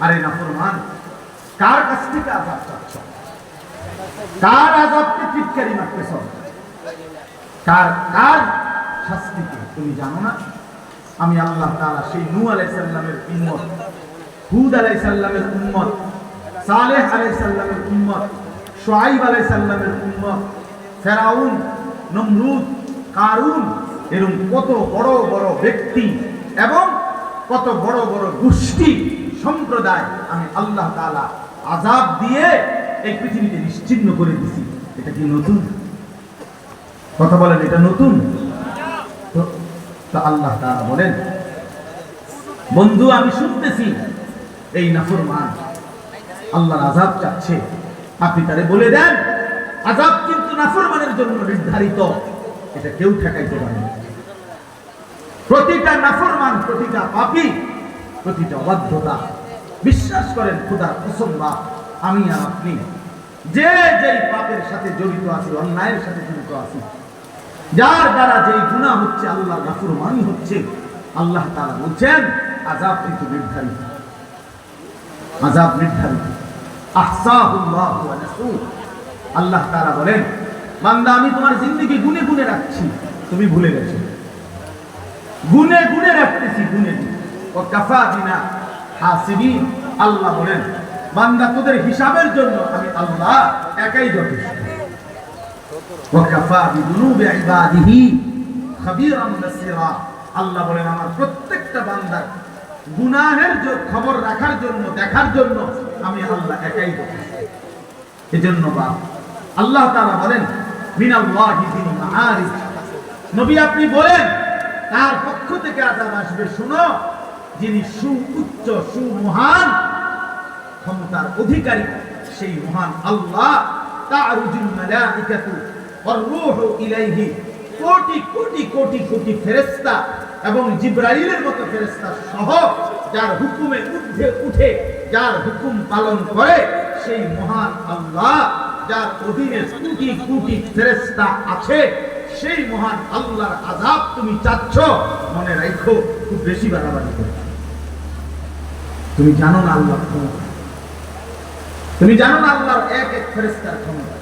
আরে নাফরমান, কার কাছ থেকে আযাব চাচ্ছ? কার আযাবকে টিটকারি মারতেছ? কার কার শাস্তিকে তুমি জানো না? আমি আল্লাহ তাআলা সেই নূহ আলাইহিস সালামের উম্মত, হুদ আলাইহিস সালামের উম্মত, সালেহ আলাইহিস সালামের উম্মত, শুআইব আলাইহিস সালামের উম্মত, ফেরাউন, নমরুদ, কারুন, এরকম কত বড় বড় ব্যক্তি এবং কত বড় বড় গোষ্ঠী সম্প্রদায় আমি আল্লাহ তাআলা আযাব দিয়ে এই পৃথিবীতে নিশ্চিহ্ন করে দিছি। এটা কি নতুন কথা? বলেন, এটা নতুন? তো আল্লাহ তাআলা বলেন, বন্ধু আমি শুনতেছি এই নাফরমান আল্লাহর আযাব চাচ্ছে, আপনি তারে বলে দেন আযাব কিন্তু নাফরমানের জন্য নির্ধারিত, এটা কেউ ঠেকাইতে পারে না। প্রতিটা নাফরমান, প্রতিটা পাপী, প্রতিটা অবাধ্যতা, বিশ্বাস করেন খোদার কসম বা আমি আর আপনি যে যেই পাপের সাথে জড়িত আছি, অন্যায়ের সাথে জড়িত আছি, যার দ্বারা যেই গুনাহ হচ্ছে, আল্লাহর নাফরমানি হচ্ছে, আল্লাহ তাআলা বলছেন আযাব কিন্তু নির্ধারিত, আযাব নির্ধারিত। আহসাহুল্লাহু ওয়া নাসু। আল্লাহ তাআলা বলেন, বান্দা আমি তোমার জিন্দেগি গুনে গুনে রাখছি, তুমি ভুলে গেছো। গুনে গুনে রাখতেছি, গুনে গুনে। ওয়া কাফা বিনা হাসিবিন। আল্লাহ বলেন, বান্দা তোদের হিসাবের জন্য আমি আল্লাহ একাই যথেষ্ট। ওয়া কাফা বিযুনুবি ইবাদিহি খাবীরান বাসীরা। আল্লাহ বলেন, আমার প্রত্যেকটা বান্দার গুনাহের খবর রাখার জন্য, দেখার জন্য আমি আল্লাহ একাই যথেষ্ট। এজন্য আল্লাহ তাআলা বলেন, মিনাল্লাহি যিল মাআরিজ। নবী আপনি বলেন তার পক্ষ থেকে আযাব আসবে, শুনো, যিনি সুউচ্চ সুমহান ক্ষমতার অধিকারী, সেই মহান আল্লাহ। তা'রুজুল মালাইকাতু ওয়ার রূহু ইলাইহি। কোটি কোটি কোটি কোটি ফেরেশতা এবং জিবরাইলের মতো ফেরেশতা সহ যার হুকুমে ঊর্ধ্বে উঠে যার হুকুম পালন করে সেই মহান আল্লাহ, যার অধীনে কোটি কোটি ফেরেশতা আছে, সেই মহান আল্লাহর আযাব তুমি চাচ্ছ, মনে রাখো খুব বেশি বাড়াবাড়ি করে। তুমি জানো না আল্লাহর ক্ষমতা, তুমি জানো না আল্লাহর এক এক ফেরেশতার ক্ষমতা।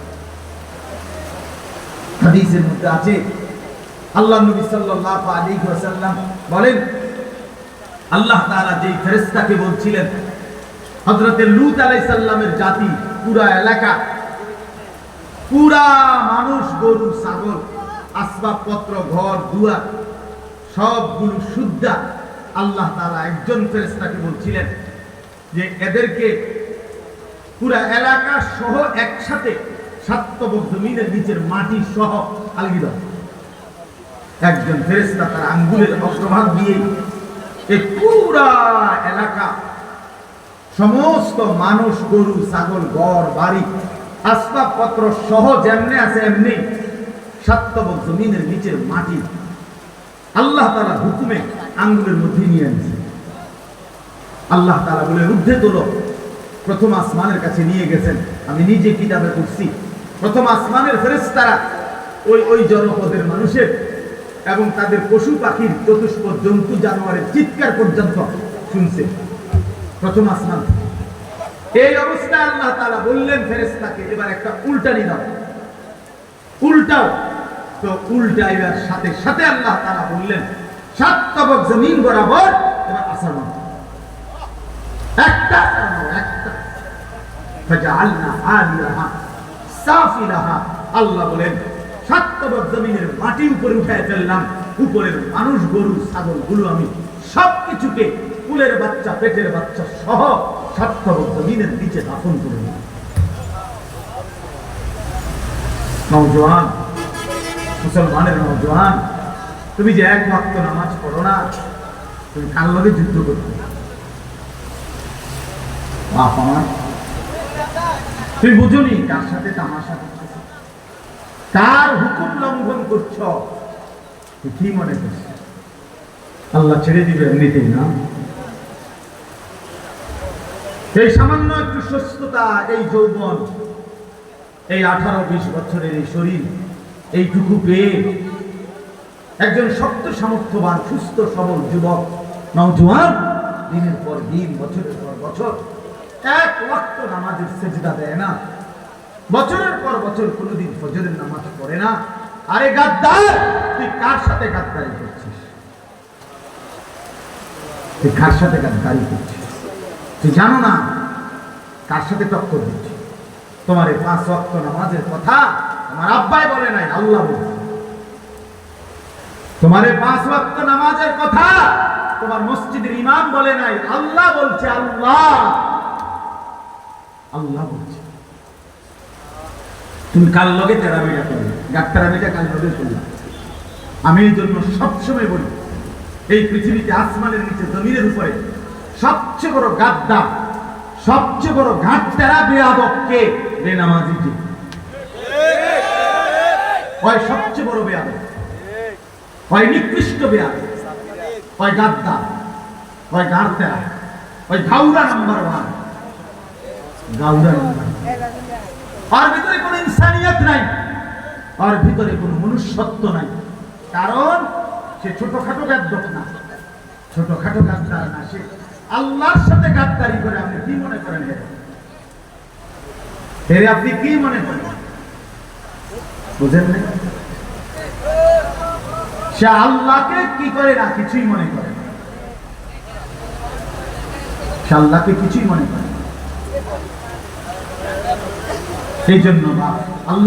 হাদিসের মধ্যে আছে, আল্লাহ নবী সাল্লাল্লাহু আলাইহি ওয়াসাল্লাম বলেন, আল্লাহ তাআলা যেই ফেরেশতাকে বলছিলেন হযরতে লূত আলাইহিস সালামের জাতি, পুরা এলাকা, পুরা মানুষ, গরু, ছাগল, আসবাবপত্র, ঘর দুয়ার সবগুলো শুদ্ধা, আল্লাহ তাআলা একজন ফেরেশতাকে বলছিলেন যে এদেরকে পুরা এলাকা সহ একসাথে সাতবক জমিনের নিচের মাটি সহ আলগি দাও। একজন ফেরেশতা তার আঙ্গুলের অগ্রভাগ দিয়ে এই পুরা এলাকা, সমস্ত মানুষ, গরু, ছাগল, ঘর বাড়ি, আসবাবপত্র সহ যেমনি আছে এমনি সাতবক জমিনের নিচের মাটি আল্লাহ তাআলা হুকুমে আঙ্গুলের মধ্যে নিয়ে আনছে। আল্লাহ তাআলা বলে, ঊর্ধ্বে তোলো। প্রথম আসমানের কাছে নিয়ে গেছেন, আমি নিজে কিতাবে পড়ছি। প্রথম আসমানের ফেরেশতারা ওই জনপদের মানুষের এবং তাদের পশু পাখির, চতুষ্পদ জন্তু জানোয়ারের চিৎকার পর্যন্ত শুনছে প্রথম আসমান। এই অবস্থায় আল্লাহ তাআলা বললেন ফেরেশতাকে, এবার একটা উল্টানি দাও, উল্টাও। তো উল্টাইবার সাথে সাথে আল্লাহ তাআলা বললেন, সাত তবক জমিন বরাবর এবার আসার মতো একটা একটা ফাজআলনা আলিয়াহা সাফিলাহা। আল্লাহ বলেন, সাত তবক জমিনের মাটি উপরে উঠায় ফেললাম, উপরের মানুষ, গরু, ছাগল গুলো আমি সবকিছুকে, কুলের বাচ্চা, পেটের বাচ্চা সহ সাত তবক জমিনের নিচে দাফন করে দিলাম। নওজোয়ান, মুসলমানের নওজোয়ান, তুমি যে এক ওয়াক্ত নামাজ পড়ো না, তুমি কার লগে যুদ্ধ করতে? বাপ আমার, তুমি বুঝোনি কার সাথে তামাশা করতেছ, কার হুকুম লঙ্ঘন করছ? কি মনে করছ আল্লাহ ছেড়ে দিবে এমনিতেই না? এই সামান্য একটু সুস্থতা, এই যৌবন, এই 18-20 বছরের এই শরীর, এইটুকু পেয়ে একজন শক্ত সামর্থ্যবান সুস্থ সবল যুবক নওজোয়ান দিনের পর দিন, বছরের পর বছর এক ওয়াক্ত নামাজের সেজদা দেয় না, বছরের পর বছর কোনোদিন ফজরের নামাজ পড়ে না। আরে গাদ্দার, তুই কার সাথে গাদ্দারি করছিস? তুই কার সাথে গাদ্দারি করছিস? তুই জানো না কার সাথে টক্কর দিচ্ছিস? তোমার এই 5 ওয়াক্ত নামাজের কথা আমার আব্বাই বলে নাই, আল্লাহ বলছে। তোমার এই 5 ওয়াক্ত নামাজের কথা তোমার মসজিদের ইমাম বলে নাই, আল্লাহ বলছে। আল্লাহ আল্লাহ বলছে। তুমি কাল লগে তেরাবিটা করলে, গাত্তারাবিটা কাল লগে করলাম। আমি এই জন্য সবসময় বলি, এই পৃথিবীতে আসমানের নিচে জমিনের উপরে সবচেয়ে বড় গাদ্দার, সবচেয়ে বড় গাদ্দারা বেয়াদব কে? বেনামাজি কে? হয় সবচেয়ে বড় বেয়াদব, হয় নিকৃষ্ট বেয়াদব, হয় গাদ্দার, হয় গাদ্দার, হয় গাউরা নাম্বার 1, গাউরা নাম্বার। আর ভিতরে কোনো ইনসানিয়ত নাই, আর ভিতরে কোনো মনুষ্যত্ব নাই। কারণ সে ছোটখাটো গাদ্দার না, ছোটখাটো গাদ্দার না, সে আল্লাহর সাথে গাদ্দারি করে। আপনি কি মনে করেন? আপনি কি মনে করেন? বুঝেন না? সে আল্লাহকে কি করে না, কিছুই মনে করে না। সে আল্লাহকে কিছুই মনে করে। এই জন্য আল্লাহ